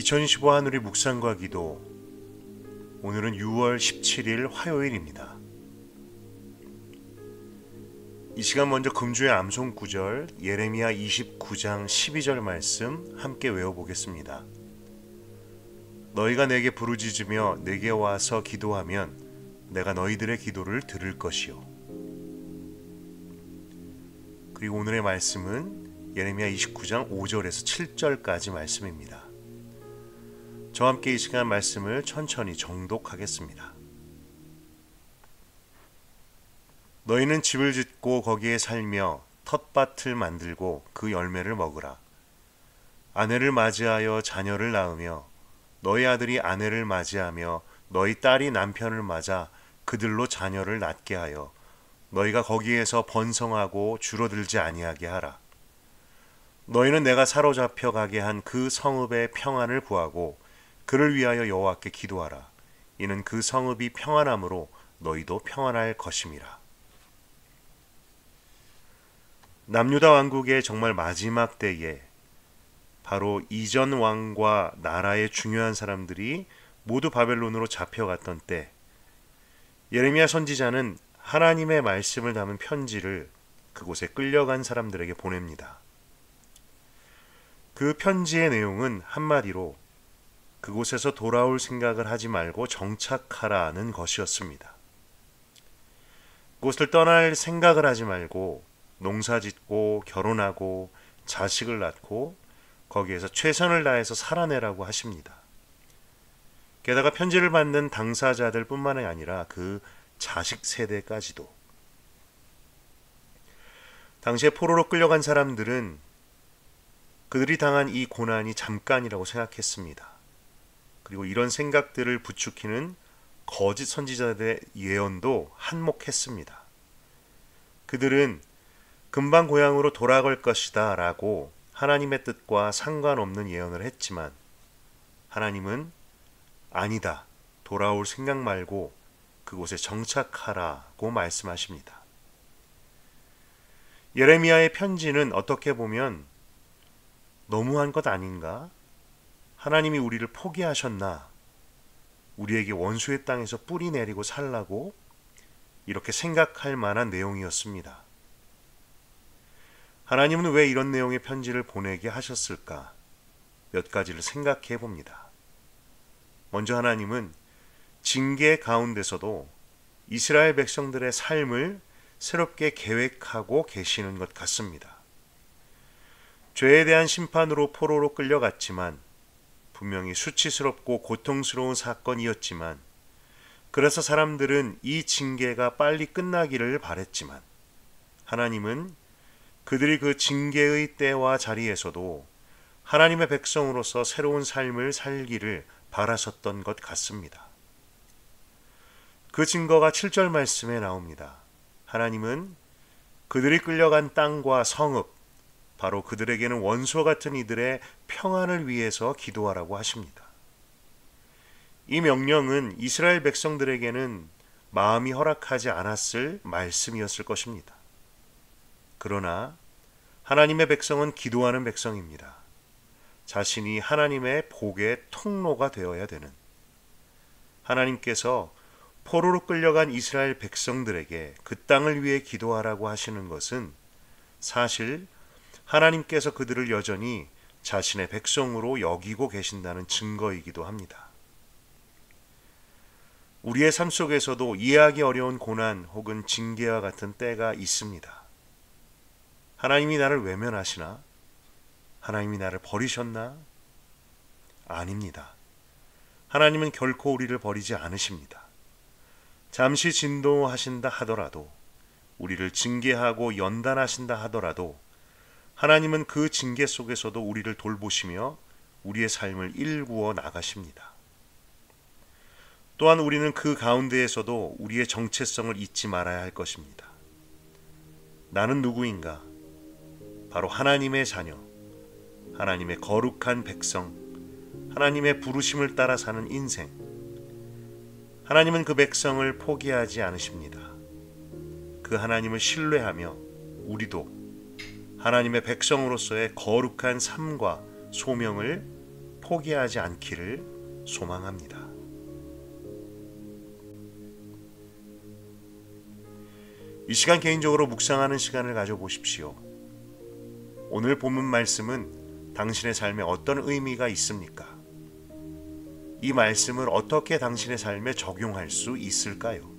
2015 하늘의 묵상과 기도. 오늘은 6월 17일 화요일입니다. 이 시간 먼저 금주의 암송 구절 예레미야 29장 12절 말씀 함께 외워보겠습니다. 너희가 내게 부르짖으며 내게 와서 기도하면 내가 너희들의 기도를 들을 것이요. 그리고 오늘의 말씀은 예레미야 29장 5절에서 7절까지 말씀입니다. 저와 함께 이 시간 말씀을 천천히 정독하겠습니다. 너희는 집을 짓고 거기에 살며 텃밭을 만들고 그 열매를 먹으라. 아내를 맞이하여 자녀를 낳으며 너희 아들이 아내를 맞이하며 너희 딸이 남편을 맞아 그들로 자녀를 낳게 하여 너희가 거기에서 번성하고 줄어들지 아니하게 하라. 너희는 내가 사로잡혀 가게 한 그 성읍의 평안을 구하고 그를 위하여 여호와께 기도하라. 이는 그 성읍이 평안함으로 너희도 평안할 것임이라. 남유다 왕국의 정말 마지막 때에 바로 이전 왕과 나라의 중요한 사람들이 모두 바벨론으로 잡혀갔던 때, 예레미야 선지자는 하나님의 말씀을 담은 편지를 그곳에 끌려간 사람들에게 보냅니다. 그 편지의 내용은 한마디로 그곳에서 돌아올 생각을 하지 말고 정착하라는 것이었습니다. 그곳을 떠날 생각을 하지 말고 농사짓고 결혼하고 자식을 낳고 거기에서 최선을 다해서 살아내라고 하십니다. 게다가 편지를 받는 당사자들 뿐만이 아니라 그 자식 세대까지도. 당시에 포로로 끌려간 사람들은 그들이 당한 이 고난이 잠깐이라고 생각했습니다. 그리고 이런 생각들을 부추기는 거짓 선지자들의 예언도 한몫했습니다. 그들은 금방 고향으로 돌아갈 것이다 라고 하나님의 뜻과 상관없는 예언을 했지만 하나님은 아니다, 돌아올 생각 말고 그곳에 정착하라고 말씀하십니다. 예레미야의 편지는 어떻게 보면 너무한 것 아닌가? 하나님이 우리를 포기하셨나? 우리에게 원수의 땅에서 뿌리 내리고 살라고? 이렇게 생각할 만한 내용이었습니다. 하나님은 왜 이런 내용의 편지를 보내게 하셨을까? 몇 가지를 생각해 봅니다. 먼저 하나님은 징계 가운데서도 이스라엘 백성들의 삶을 새롭게 계획하고 계시는 것 같습니다. 죄에 대한 심판으로 포로로 끌려갔지만 분명히 수치스럽고 고통스러운 사건이었지만 그래서 사람들은 이 징계가 빨리 끝나기를 바랬지만 하나님은 그들이 그 징계의 때와 자리에서도 하나님의 백성으로서 새로운 삶을 살기를 바라셨던 것 같습니다. 그 증거가 7절 말씀에 나옵니다. 하나님은 그들이 끌려간 땅과 성읍, 바로 그들에게는 원수와 같은 이들의 평안을 위해서 기도하라고 하십니다. 이 명령은 이스라엘 백성들에게는 마음이 허락하지 않았을 말씀이었을 것입니다. 그러나 하나님의 백성은 기도하는 백성입니다. 자신이 하나님의 복의 통로가 되어야 되는, 하나님께서 포로로 끌려간 이스라엘 백성들에게 그 땅을 위해 기도하라고 하시는 것은 사실 하나님께서 그들을 여전히 자신의 백성으로 여기고 계신다는 증거이기도 합니다. 우리의 삶 속에서도 이해하기 어려운 고난 혹은 징계와 같은 때가 있습니다. 하나님이 나를 외면하시나? 하나님이 나를 버리셨나? 아닙니다. 하나님은 결코 우리를 버리지 않으십니다. 잠시 진도하신다 하더라도, 우리를 징계하고 연단하신다 하더라도 하나님은 그 징계 속에서도 우리를 돌보시며 우리의 삶을 일구어 나가십니다. 또한 우리는 그 가운데에서도 우리의 정체성을 잊지 말아야 할 것입니다. 나는 누구인가? 바로 하나님의 자녀, 하나님의 거룩한 백성, 하나님의 부르심을 따라 사는 인생. 하나님은 그 백성을 포기하지 않으십니다. 그 하나님을 신뢰하며 우리도 하나님의 백성으로서의 거룩한 삶과 소명을 포기하지 않기를 소망합니다. 이 시간 개인적으로 묵상하는 시간을 가져보십시오. 오늘 본문 말씀은 당신의 삶에 어떤 의미가 있습니까? 이 말씀을 어떻게 당신의 삶에 적용할 수 있을까요?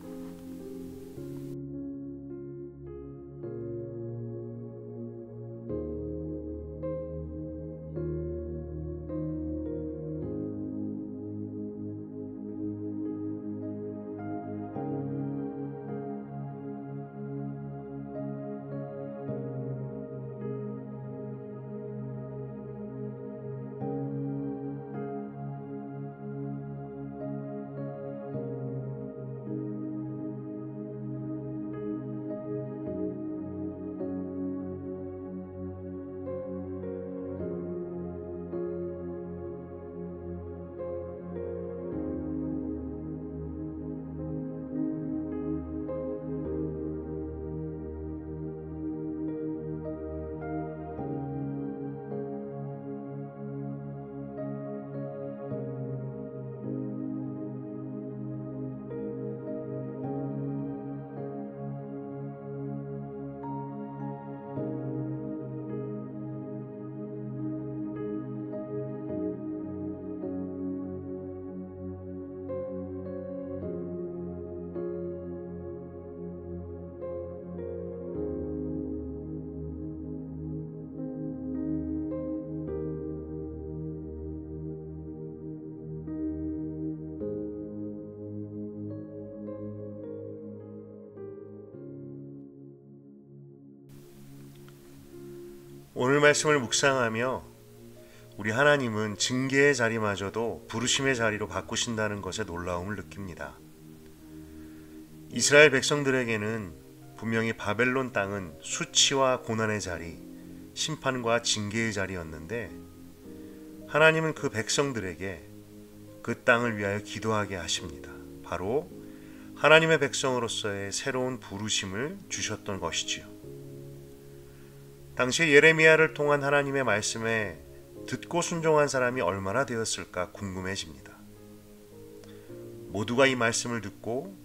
오늘 말씀을 묵상하며 우리 하나님은 징계의 자리마저도 부르심의 자리로 바꾸신다는 것에 놀라움을 느낍니다. 이스라엘 백성들에게는 분명히 바벨론 땅은 수치와 고난의 자리, 심판과 징계의 자리였는데 하나님은 그 백성들에게 그 땅을 위하여 기도하게 하십니다. 바로 하나님의 백성으로서의 새로운 부르심을 주셨던 것이지요. 당시 예레미야를 통한 하나님의 말씀에 듣고 순종한 사람이 얼마나 되었을까 궁금해집니다. 모두가 이 말씀을 듣고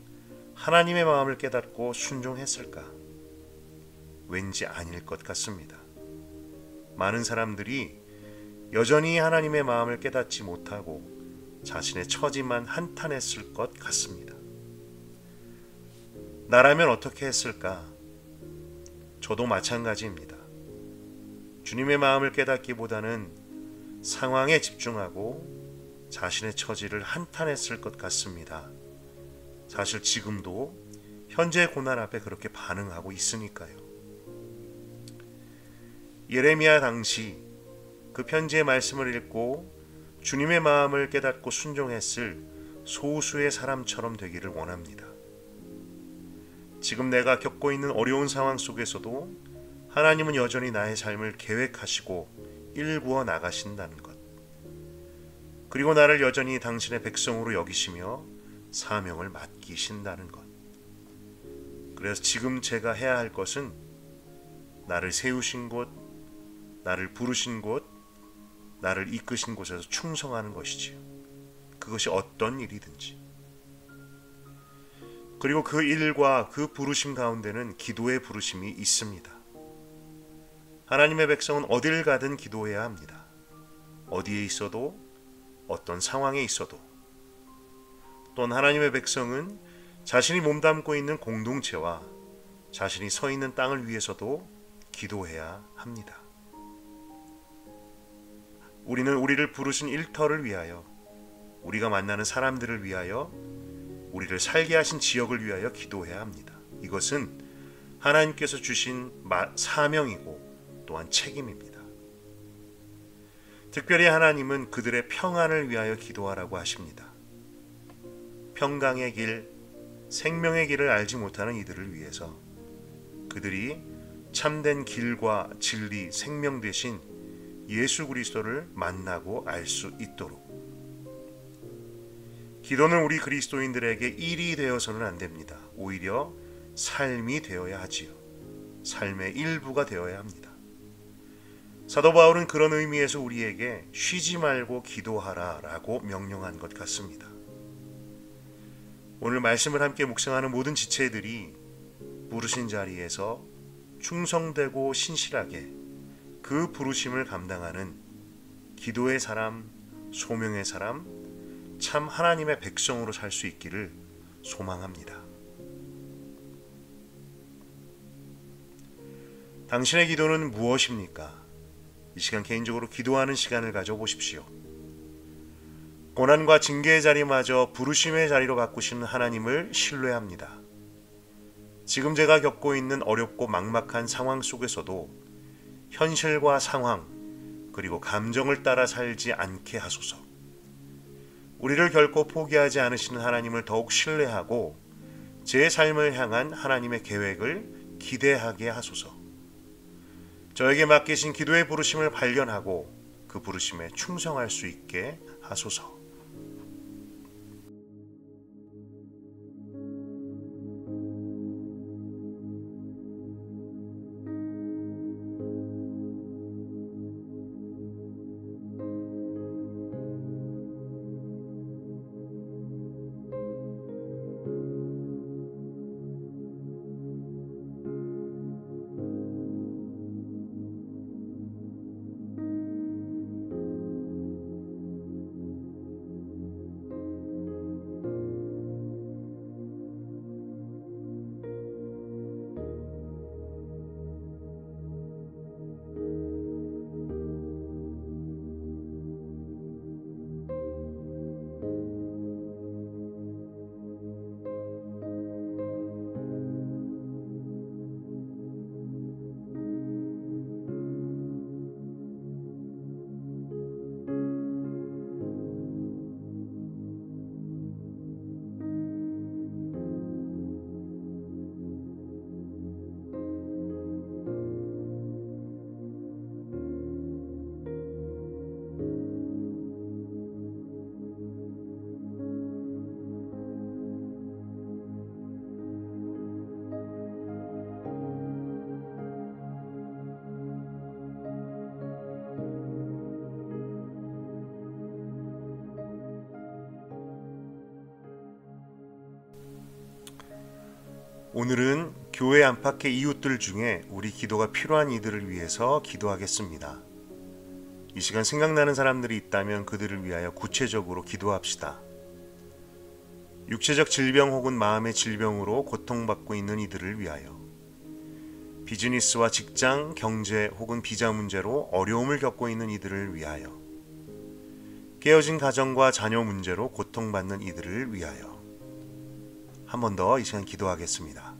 하나님의 마음을 깨닫고 순종했을까? 왠지 아닐 것 같습니다. 많은 사람들이 여전히 하나님의 마음을 깨닫지 못하고 자신의 처지만 한탄했을 것 같습니다. 나라면 어떻게 했을까? 저도 마찬가지입니다. 주님의 마음을 깨닫기보다는 상황에 집중하고 자신의 처지를 한탄했을 것 같습니다. 사실 지금도 현재의 고난 앞에 그렇게 반응하고 있으니까요. 예레미야 당시 그 편지의 말씀을 읽고 주님의 마음을 깨닫고 순종했을 소수의 사람처럼 되기를 원합니다. 지금 내가 겪고 있는 어려운 상황 속에서도 하나님은 여전히 나의 삶을 계획하시고 일구어 나가신다는 것, 그리고 나를 여전히 당신의 백성으로 여기시며 사명을 맡기신다는 것. 그래서 지금 제가 해야 할 것은 나를 세우신 곳, 나를 부르신 곳, 나를 이끄신 곳에서 충성하는 것이지요. 그것이 어떤 일이든지. 그리고 그 일과 그 부르심 가운데는 기도의 부르심이 있습니다. 하나님의 백성은 어딜 가든 기도해야 합니다. 어디에 있어도, 어떤 상황에 있어도. 또한 하나님의 백성은 자신이 몸담고 있는 공동체와 자신이 서 있는 땅을 위해서도 기도해야 합니다. 우리는 우리를 부르신 일터를 위하여, 우리가 만나는 사람들을 위하여, 우리를 살게 하신 지역을 위하여 기도해야 합니다. 이것은 하나님께서 주신 사명이고 또한 책임입니다. 특별히 하나님은 그들의 평안을 위하여 기도하라고 하십니다. 평강의 길, 생명의 길을 알지 못하는 이들을 위해서, 그들이 참된 길과 진리, 생명 되신 예수 그리스도를 만나고 알 수 있도록. 기도는 우리 그리스도인들에게 일이 되어서는 안 됩니다. 오히려 삶이 되어야 하지요. 삶의 일부가 되어야 합니다. 사도 바울은 그런 의미에서 우리에게 쉬지 말고 기도하라 라고 명령한 것 같습니다. 오늘 말씀을 함께 묵상하는 모든 지체들이 부르신 자리에서 충성되고 신실하게 그 부르심을 감당하는 기도의 사람, 소명의 사람, 참 하나님의 백성으로 살 수 있기를 소망합니다. 당신의 기도는 무엇입니까? 이 시간 개인적으로 기도하는 시간을 가져보십시오. 고난과 징계의 자리마저 부르심의 자리로 바꾸시는 하나님을 신뢰합니다. 지금 제가 겪고 있는 어렵고 막막한 상황 속에서도 현실과 상황 그리고 감정을 따라 살지 않게 하소서. 우리를 결코 포기하지 않으시는 하나님을 더욱 신뢰하고 제 삶을 향한 하나님의 계획을 기대하게 하소서. 저에게 맡기신 기도의 부르심을 발견하고 그 부르심에 충성할 수 있게 하소서. 오늘은 교회 안팎의 이웃들 중에 우리 기도가 필요한 이들을 위해서 기도하겠습니다. 이 시간 생각나는 사람들이 있다면 그들을 위하여 구체적으로 기도합시다. 육체적 질병 혹은 마음의 질병으로 고통받고 있는 이들을 위하여, 비즈니스와 직장, 경제 혹은 비자 문제로 어려움을 겪고 있는 이들을 위하여, 깨어진 가정과 자녀 문제로 고통받는 이들을 위하여 한 번 더 이 시간 기도하겠습니다.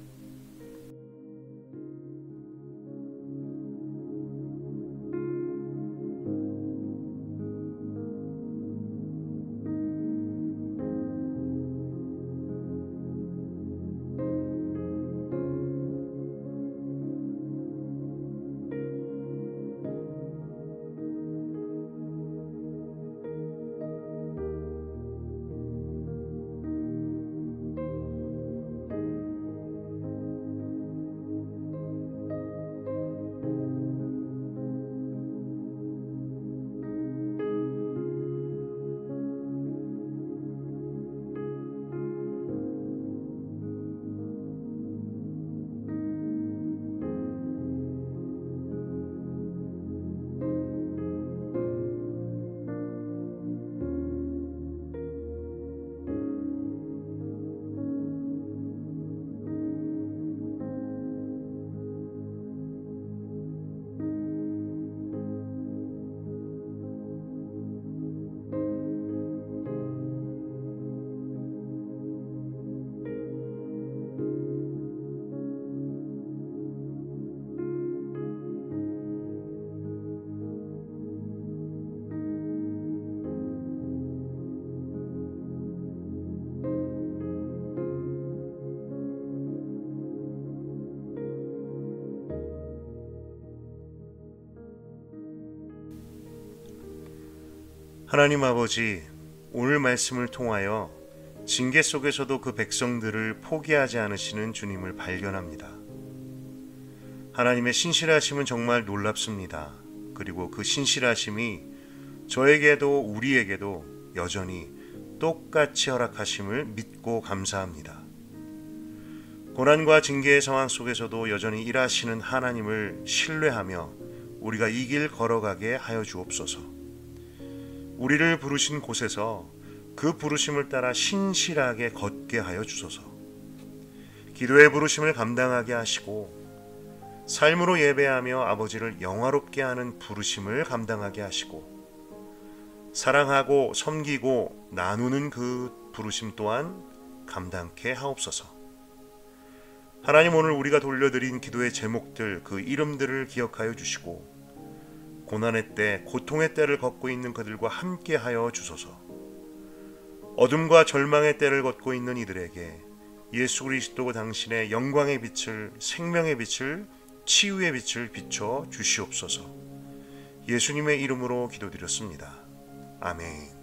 하나님 아버지, 오늘 말씀을 통하여 징계 속에서도 그 백성들을 포기하지 않으시는 주님을 발견합니다. 하나님의 신실하심은 정말 놀랍습니다. 그리고 그 신실하심이 저에게도 우리에게도 여전히 똑같이 허락하심을 믿고 감사합니다. 고난과 징계의 상황 속에서도 여전히 일하시는 하나님을 신뢰하며 우리가 이 길 걸어가게 하여 주옵소서. 우리를 부르신 곳에서 그 부르심을 따라 신실하게 걷게 하여 주소서. 기도의 부르심을 감당하게 하시고 삶으로 예배하며 아버지를 영화롭게 하는 부르심을 감당하게 하시고 사랑하고 섬기고 나누는 그 부르심 또한 감당케 하옵소서. 하나님, 오늘 우리가 돌려드린 기도의 제목들, 그 이름들을 기억하여 주시고 고난의 때, 고통의 때를 걷고 있는 그들과 함께 하여 주소서. 어둠과 절망의 때를 걷고 있는 이들에게 예수 그리스도 당신의 영광의 빛을, 생명의 빛을, 치유의 빛을 비춰 주시옵소서. 예수님의 이름으로 기도드렸습니다. 아멘.